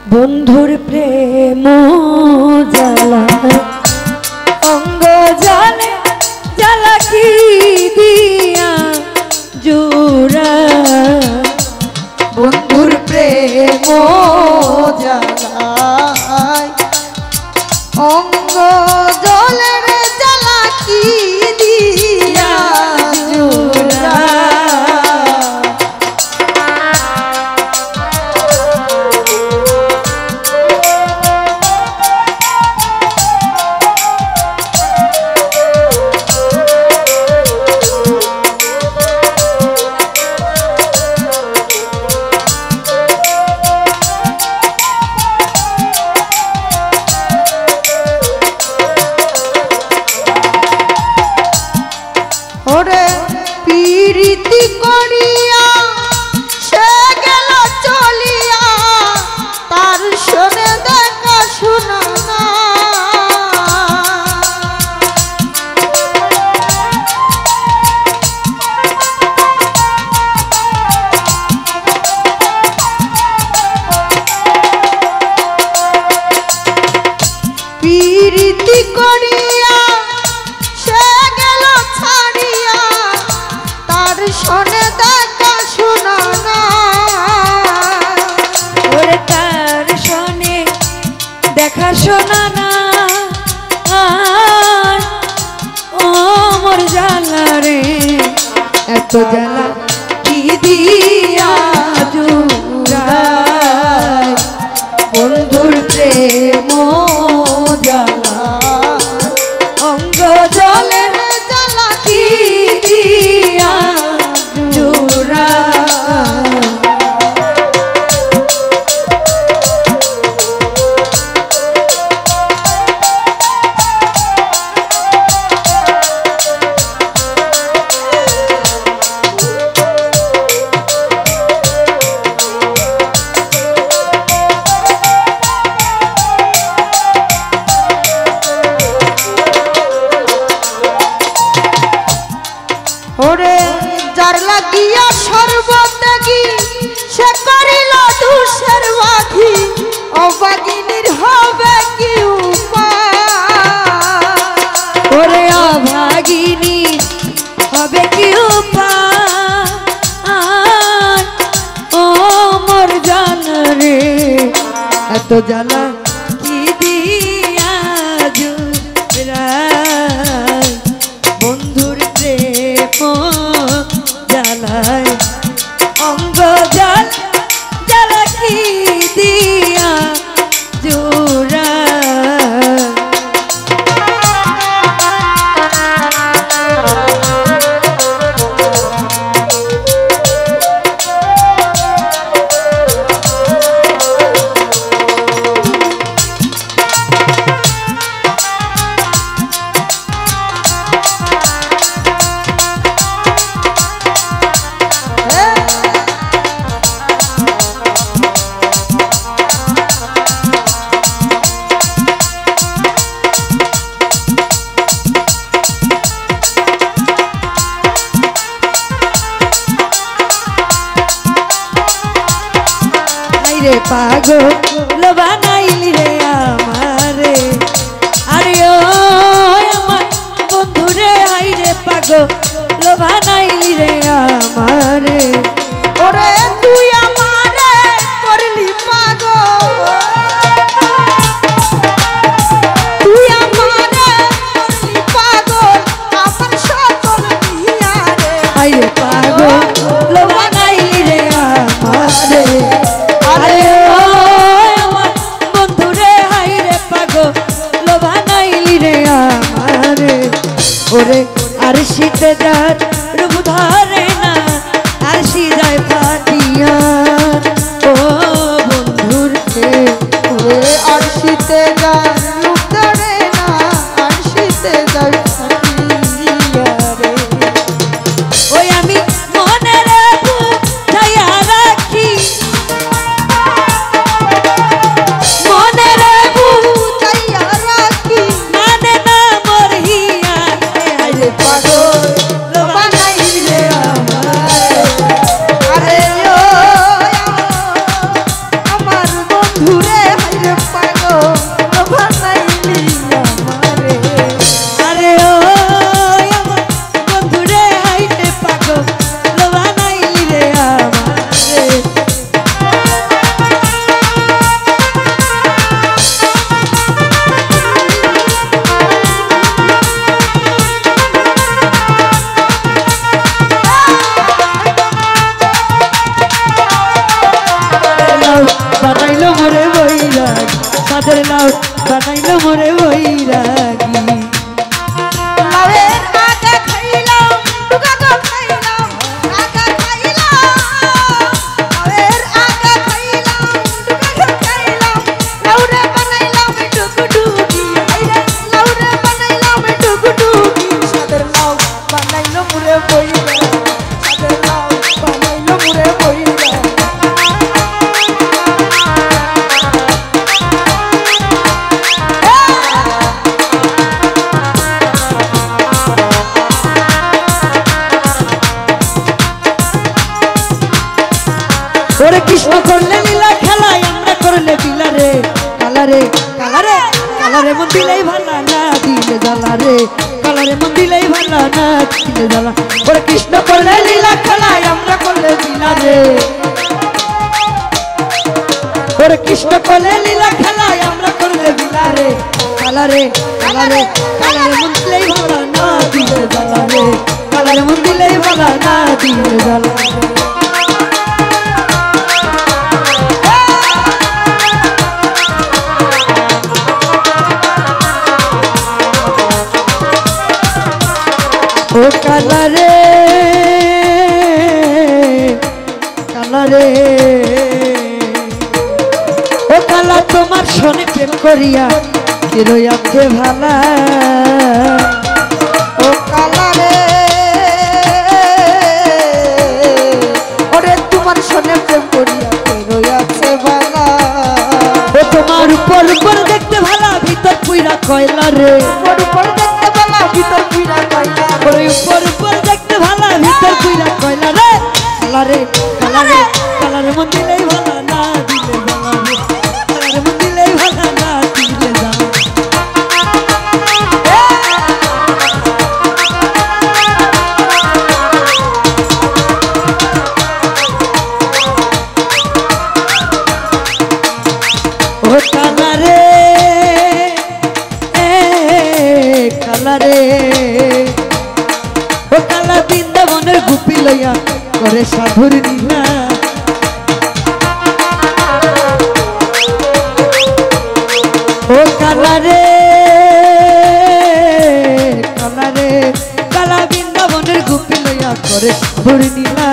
বন্ধুর প্রেম জ্বালা অঙ্গ জানে জ্বালা কি দিয়া জোড়া বন্ধুর প্রেম জ্বালায় অঙ্গ জলের জ্বালা কি দিয়া জোড়া ওরে প্রীতি করিয়া সে গেল চলিয়া তার শোনে দেখা শোনা না প্রীতি করিয়া সে গেল ছাড়িয়া তার শোনে দেখা শোনা না ওরে তার শোনে দেখা শোনা না ও মোর জ্বালা রে এত জ্বালা কি দিয়া জোড়ায় বন্ধুর প্রেম জ্বালা অঙ্গ জলের জ্বালা কি দিয়া জোড়ায় ওরে যার লাগিয়া সর্বত্যাগী সে করিল দুষের বাঘি অবাগিনীর হবে কি উপায় ওরে অভাগিনী হবে কি উপায় ও মোর জ্বালা রে এত জ্বালা কি দিয়া জোড়ায় বন্ধুর প্রেম জ্বালায় অঙ্গ জাল জ্বালা কি দিয়া জোড়ায় রে পাগল বানাইলি রে আমারে আরে ও আমার বন্ধু রে আই রে পাগল বানাইলি রে আমারে ওরে তুই আমারে করলি পাগল তুই আমারে করলি পাগল আমার সকল দিয়া রে আই রে পাগল বানাইলি রে আমারে আরে ও আমার বন্ধু রে আই রে পাগল বানাইলি রে আমারে ওরে আর শীতে যার রূপ ধরে না আর শীত করলে লীলা খেলায় আমরা করলে বিলারে কালারে কালারে কালারে মন দিলেই ভালা না দিলে জ্বালা রে কালারে মন দিলেই ভালা না দিলে জ্বালা ওরে কৃষ্ণ করলে লীলা খেলায় আমরা করলে বিলারে ওরে কৃষ্ণ করলে লীলা খেলায় আমরা করলে বিলারে কালারে কালারে কালারে মন দিলেই ভালা না দিলে জ্বালা রে কালারে মন দিলেই ভালা না দিলে জ্বালা ও কালারে কালারে ও কালা তোমার শোনে প্রেম করিয়া কে রইয়াছে ভালা ও কালারে ওরে তোমার শোনে প্রেম করিয়া কে রইয়াছে ভালা ও তোমার উপর উপর দেখতে ভালা ভিতর পুইরা কয়লা রে উপর উপর দেখতে ভালা ভিতর পুইরা কয়লা ওরে উপর উপর দেখতে ভালা ভিতর পুইরা কয়লা রে কালারে কালারে কালারে মন দিলেই ভালা না দিলে জ্বালা রে কালারে মন দিলেই ভালা না দিলে জ্বালা ও কালারে কালারে ও কালা বৃন্দাবনের গুপি লইয়া করে সাধুর নীলা ও কালারে কালারে কালা বৃন্দাবনের গুপি লইয়া করে সাধুর নীলা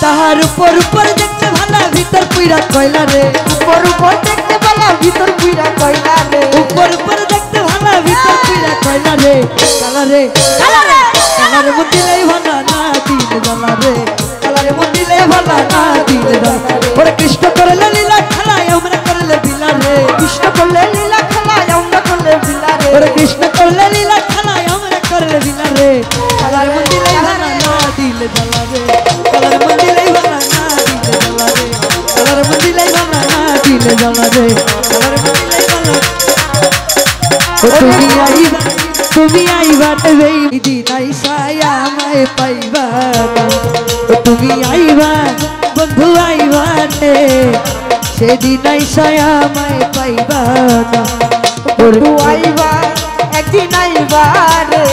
তাহার উপর উপর দেখতে ভালা ভিতর পুইরা কয়লা রে উপর উপর দেখতে ভালা ভিতর পুইরা কয়লা রে উপর উপর দেখতে ভালা ভিতর পুইরা কয়লা রে কালারে কালারে কালারে মন দিলেই ভালা না দিলে জ্বালা রে কালারে মন দিলেই ভালা না দিলে জ্বালা ওরে কৃষ্ণ করলে লীলা খেলায় আমরা করলে বিলা রে কৃষ্ণ করলে লীলা খেলায় আমরা করলে বিলা রে ওরে কৃষ্ণ করলে লীলা খেলায় আমরা করলে বিলা রে কালারে মন দিলেই ভালা না দিলে জ্বালা রে কালারে মন দিলেই ভালা না দিলে জ্বালা রে কালারে মন দিলেই ভালা না দিলে জ্বালা রে কালারে মন দিলেই ভালা ও তুমি আইবা দেই দিনাই ছায়া আমায় পাইবা ও তুমি আইবা বন্ধু আইবা রে সেদিনাই ছায়া আমায় পাইবা বন্ধু আইবা একদিন আইবা রে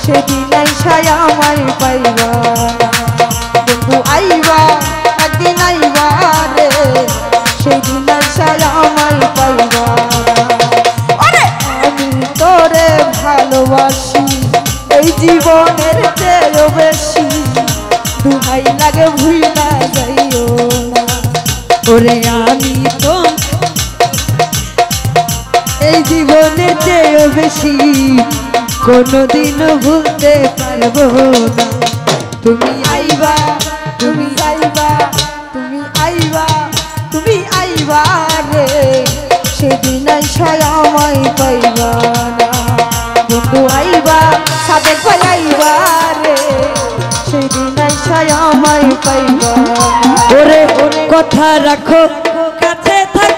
সেদিন আইসায়া আমায় পাইবা বন্ধু আইবা একদিন আইবা রে সেদিন আইসায়া আমায় পাইবা আমি তোরে ভালোবাসি এই জীবনের চেয়েও বেশি দুহাই লাগে ভুইলা যাইও না ওরে আমি তো এই জীবনের চেয়েও বেশি কোনোদিনও ভুলতে পারবো না তুমি আইবা তুমি আইবা তুমি আইবা তুমি আইবা রে সেদিন আইসায় আমায় পাইবা না বন্ধু আইবা সাথে আইবা রে সেদিন আইসায় আমায় পাইবা ওরে কথা রাখো কাছে থাক